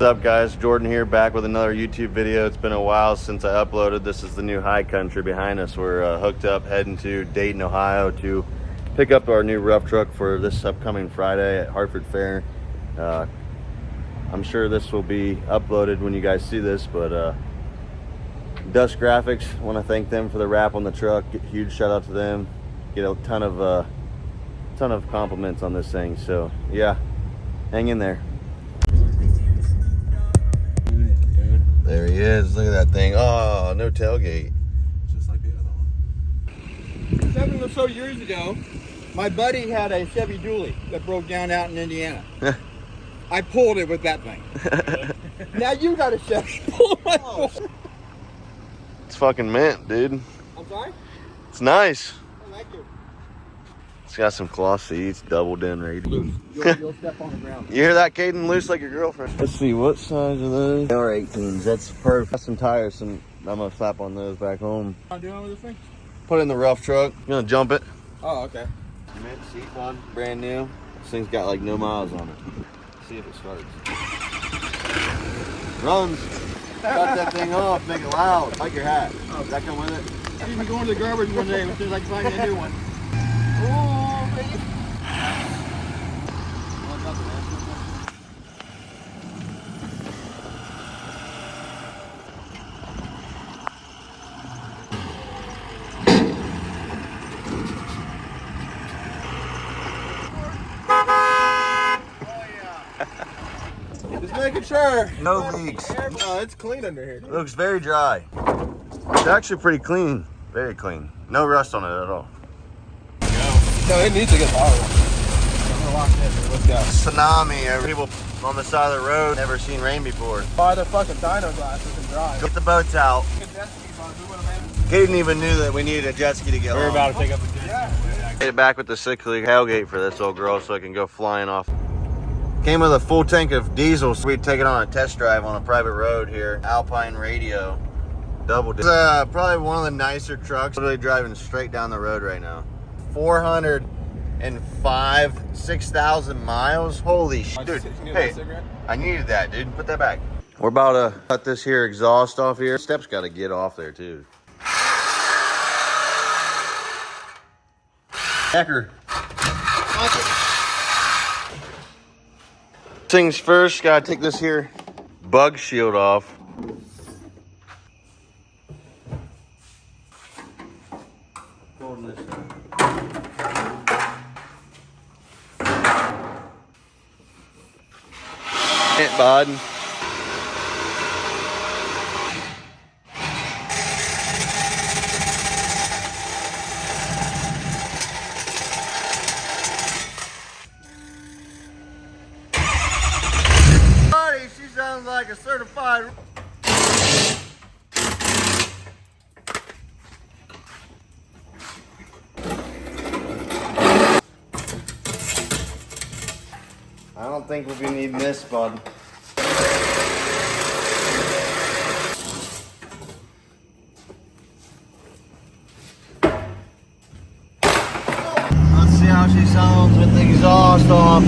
What's up guys, Jordan here, back with another YouTube video. It's been a while since I uploaded. This is the new high country behind us. We're hooked up heading to Dayton, Ohio to pick up our new rough truck for this upcoming Friday at Hartford Fair. I'm sure this will be uploaded when you guys see this, but Dust Graphics, I want to thank them for the wrap on the truck. Huge shout out to them. Get a ton of compliments on this thing, so yeah, hang in there. There he is. Look at that thing. Oh, no tailgate. Just like the other one. 7 or so years ago, my buddy had a Chevy Dually that broke down out in Indiana. I pulled it with that thing. Now you got a Chevy. Pull my pull. It's fucking mint, dude. I'm sorry? It's nice. I like it. It's got some cloth seats, doubled in radio. You'll step on the ground. You hear that, Caden? Loose like your girlfriend. Let's see, what size are those? They are 18s. That's perfect. Got some tires, I'm gonna slap on those back home. What are you doing with this thing? Put it in the rough truck. I'm gonna jump it. Oh, okay. Mint seat pod, brand new. This thing's got like no miles on it. Let's see if it starts. Runs. Cut that thing off, make it loud. Like your hat. Oh, does that come with it? She's been going to the garbage one day as soon as I find a new one. Oh, baby. Just making sure. No leaks. Oh, it's clean under here. It looks very dry. It's actually pretty clean. Very clean. No rust on it at all. No, it needs to get powered. I'm gonna lock this. Let's go. Tsunami. People on the side of the road never seen rain before. Buy the fucking dyno glasses and drive. Get the boats out. Caden even knew that we needed a jet ski to get home. We're about to pick up a jet ski. Yeah. Get it back with the 6-liter tailgate for this old girl so I can go flying off. Came with a full tank of diesel, so we'd take it on a test drive on a private road here. Alpine radio. Double. It's probably one of the nicer trucks. Literally driving straight down the road right now. 6,000 miles. Holy shit. Dude, hey, I needed that, dude. Put that back. We're about to cut this here exhaust off here. Step's got to get off there, too. Hecker. Things first, gotta take this here bug shield off. Holding this Hit bud. She sounds like a certified. I don't think we'll be needing this, bud. Let's see how she sounds with the exhaust off.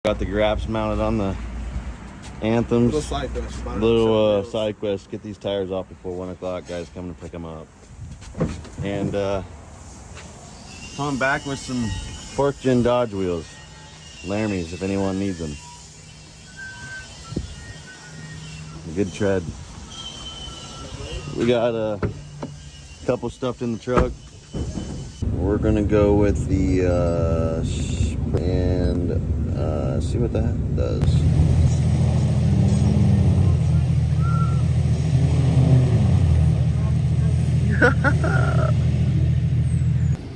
Got the graps mounted on the Anthems. Little side quest. Get these tires off before 1 o'clock. Guys coming to pick them up. And coming back with some 4th gen Dodge wheels. Laramie's if anyone needs them. A good tread. We got a couple stuffed in the truck. we're gonna go with the and see what that does.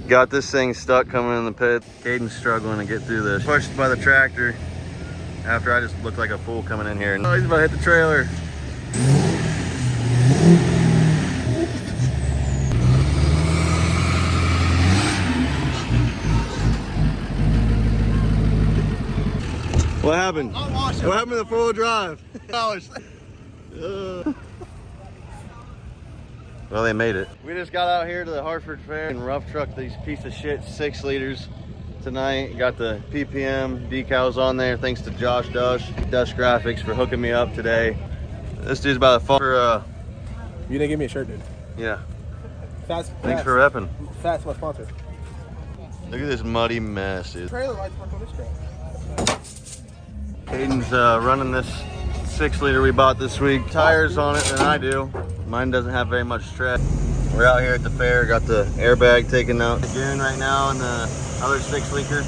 Got this thing stuck coming in the pit. Caden's struggling to get through this. Pushed by the tractor after I just looked like a fool coming in here. Oh, he's about to hit the trailer. What happened? What happened to the four-wheel drive? Well, they made it. We just got out here to the Hartford Fair and rough trucked these piece of shit 6 liters tonight. Got the PPM decals on there thanks to Josh Dush Graphics for hooking me up today. This dude's about to fall for You didn't give me a shirt, dude. yeah. Fats. Thanks for repping. Fats, my sponsor. Look at this muddy mess, dude. Trailer lights work on this crap. Caden's running this 6 liter we bought this week. Tires on it than I do. Mine doesn't have very much tread. We're out here at the fair. Got the airbag taken out again right now in the other 6 liter.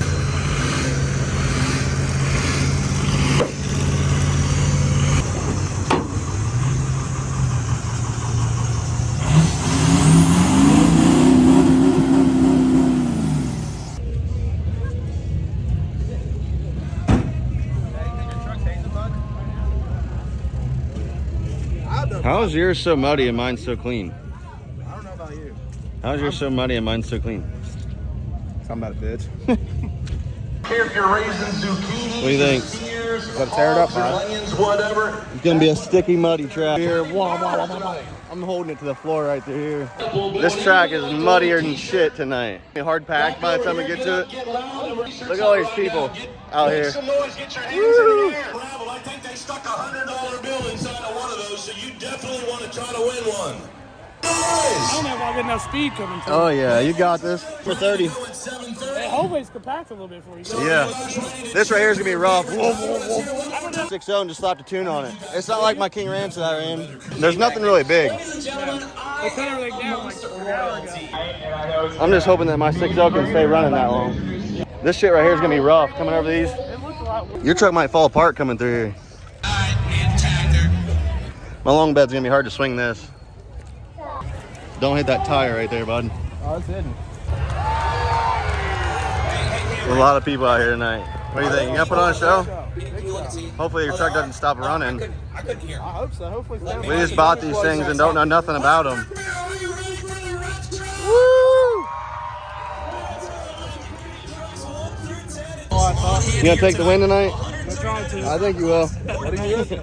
How is yours so muddy and mine's so clean? I don't know about you. How is yours so muddy and mine's so clean? Something about a bitch. If you're raising zucchini, What do you think? Gotta tear it up, man. onions, whatever. It's gonna be a sticky, muddy track here. I'm holding it to the floor right through here. This track is muddier than shit tonight. Hard packed by the time we get to it. Look at all these people out here. Make some noise, get your hands in the air. Gravel, I think they stuck a $100 bill inside of one of those, so you definitely want to try to win one. I don't know if I'll get enough speed coming through. Oh yeah, you got this. For 30. Hey, hopefully it's compact a little bit for you. Yeah. This right here is gonna be rough. 6.0 and just slapped a tune on it. It's not like my King Ranch that I ran. There's nothing really big. It kind of like down like an hour ago. I'm just hoping that my 6.0 can stay running that long. This shit right here is gonna be rough coming over these. It looked a lot worse. Your truck might fall apart coming through here. My long bed's gonna be hard to swing this. Don't hit that tire right there, bud. Oh, it's hidden. There's a lot of people out here tonight. What do you think? You gonna put on a show? Hopefully your truck doesn't stop running. I hope so. Hopefully it's down. We just bought these things and don't know nothing about them. You gonna take the win tonight? I'm trying to. I think you will. What are you doing?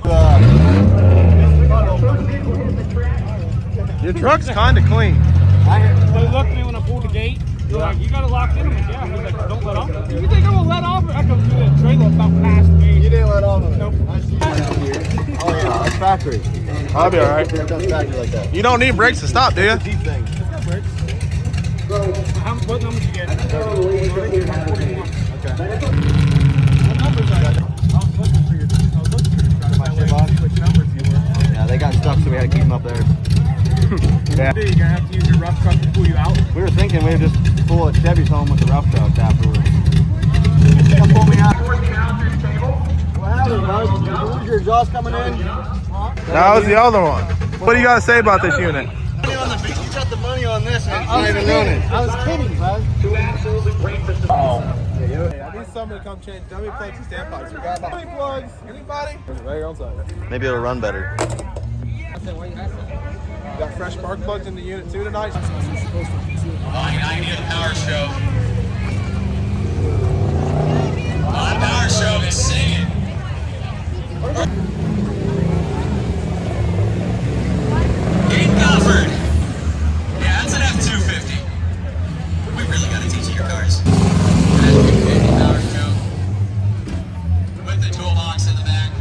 Your truck's kind of clean. They looked at me when I pulled the gate. They're like, you got to lock in. I'm like, yeah. He's like, don't let off. You think I'm going to let off? I come through that trailer about past me. You didn't let off of it. Nope. Oh yeah, that's factory. I'll be alright. That's factory like that. You don't need brakes to stop, do you? Deep thing. What number did you get? Okay. What numbers I got? I was looking for your which numbers you were. Yeah, they got stuck, so we had to keep them up there. Yeah. You're going to have to use your rough truck to pull you out. We were thinking we would just pull a Chevy's home with the rough trucks afterwards. Come pull me out. What happened, bud? Is your jaws coming in? That was the other one. What do you got to say about this unit? You got the money on this, and I not even known it. I was kidding, bud. I need somebody to come change dummy plugs and standpipes. We got dummy plugs. Anybody? Right on side. Maybe it'll run better. Got fresh spark plugs in the unit too tonight. I need a power show. My power show is singing. Gabe Alford. Yeah, that's an F-250. We really got to teach you your cars. F-250 power show. With the toolbox in the back.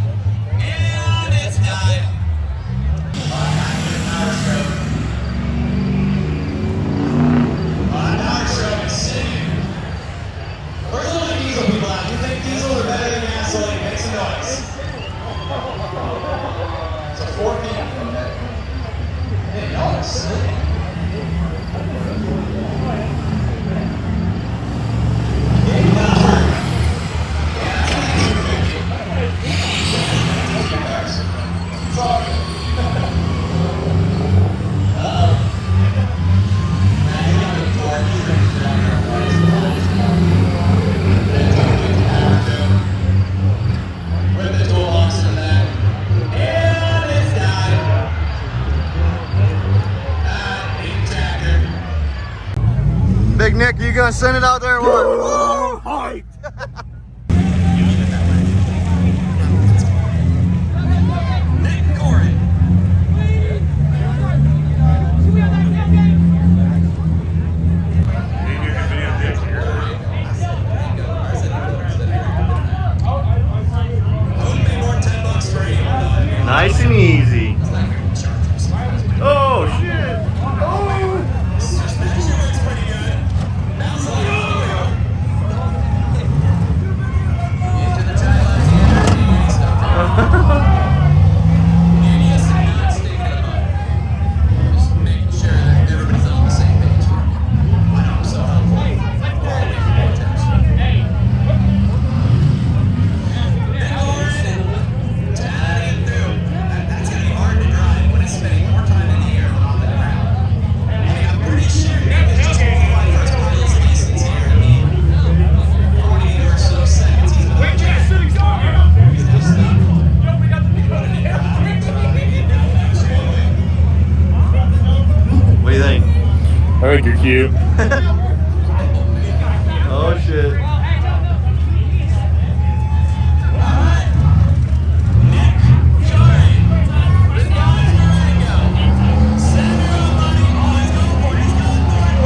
And it's died. Power show. My power show is singing. Where's all the diesel people at? You think diesel are better than gasoline? Make some noise. gonna send it out there? What? Hype. Nick Corey. Nice and easy. Oh shit! Oh! What do you think? I think you're cute. Oh shit.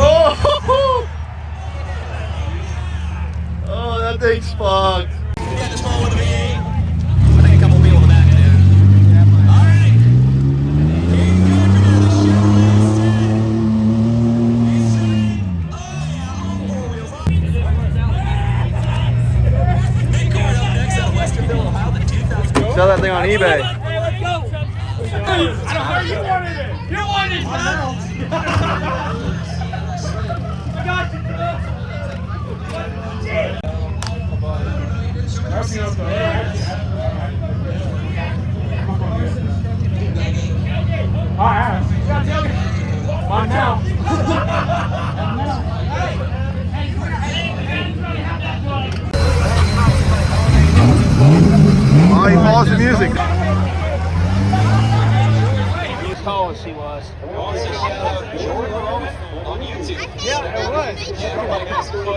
Oh! Oh, that thing's fucked. Yeah, just roll with the V8. I think a couple people in the back do. All right. King Country to the Chevrolet. Nick Corey up next out of Westerville, Ohio, the 2000. Sell that thing on eBay. Hey, let's go. I don't know, you wanted it. You wanted it, man. I got you, on now. Oh, he follows the music. As tall as she was. On YouTube. Yeah, it was.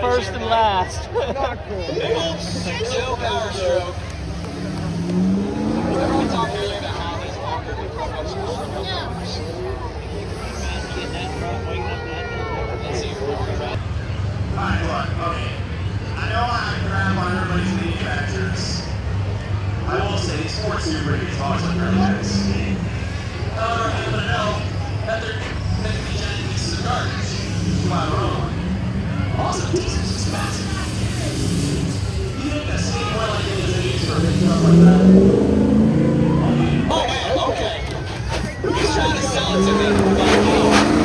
First and last. Big old 6-0 power stroke. Everyone talked earlier about how these longer than professional cars. Alright, look, okay. I know I'm crap on everybody's manufacturers. I will say these sports super these box look really nice. However, I happen to know that they're meant to be giant pieces of garbage. To my own. Also, diesel's expensive. You think that same oil like it is used for stuff like that? Oh man, okay. He's trying to sell it to me, but no.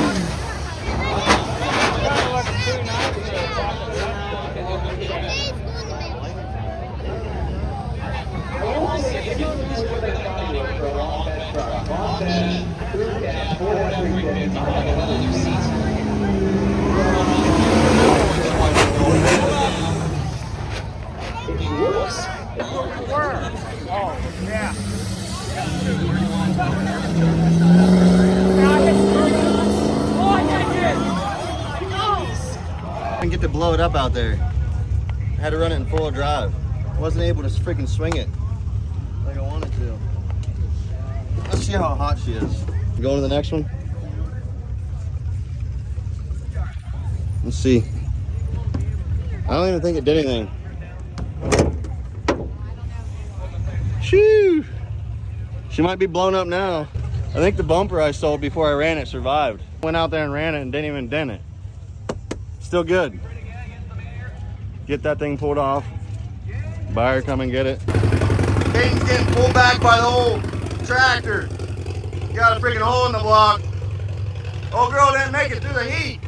I didn't get to blow it up out there. I had to run it in full drive. Wasn't able to freaking swing it like I wanted to. Let's see how hot she is. Going to the next one? Let's see. I don't even think it did anything. Shoo! She might be blown up now. I think the bumper I sold before I ran it survived. Went out there and ran it and didn't even dent it. Still good. Get that thing pulled off. Buyer, come and get it. Caden's getting pulled back by the old tractor. Got a freaking hole in the block. Old girl didn't make it through the heat.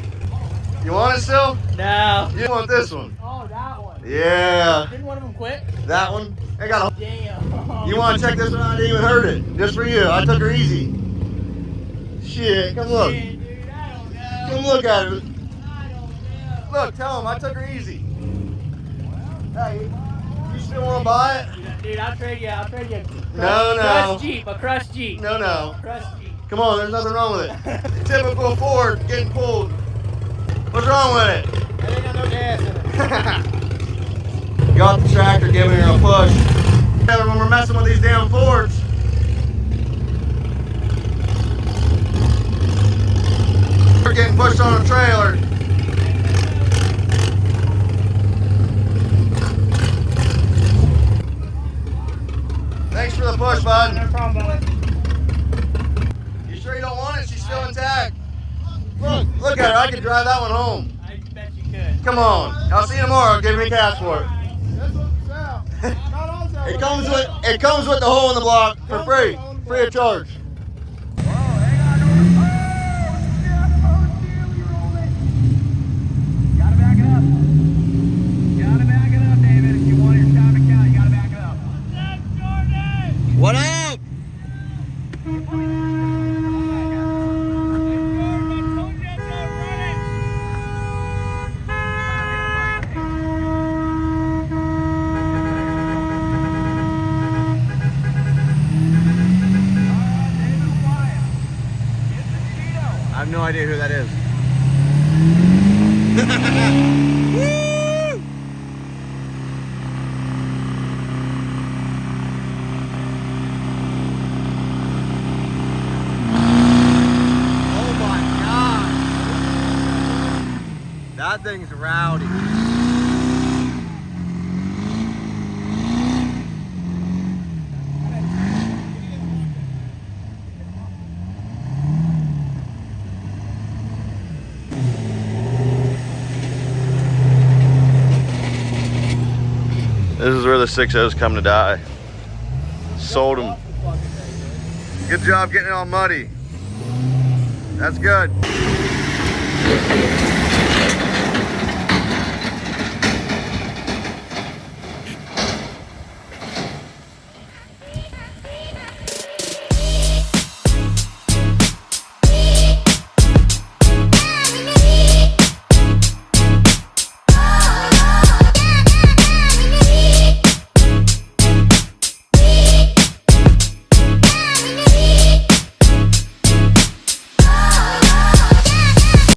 You want it still? No. You want this one? Oh, that one. Yeah. Didn't one of them quit? That one? They got a. Damn. You want to check this one out? I didn't even hurt it. Just for you. I took her easy. Shit, come look. Dude, I don't know. Come look at it. I don't know. Look, tell him I took her easy. Hey, you still want to buy it? Dude, I'll trade you. No. A crushed Jeep. No. Crushed Jeep. Come on, there's nothing wrong with it. Typical Ford getting pulled. What's wrong with it? That ain't got no gas in it. Got the tractor giving her a push. When we're messing with these damn Fords. We're getting pushed on a trailer. Thanks for the push, bud. No problem, buddy. You sure you don't want it? She's still intact. Look at her. I could drive that one home. I bet you could. Come on. I'll see you tomorrow. Give me cash for it. That's what it's out. Not on sale. It comes with the hole in the block for free. Free of charge. Gotta back it up. Gotta back it up, David. If you want your time to count, you gotta back it up. What up? I have no idea who that is. Oh my God. That thing's rowdy. This is where the 6.0s come to die. Sold them. Good job getting it all muddy. That's good.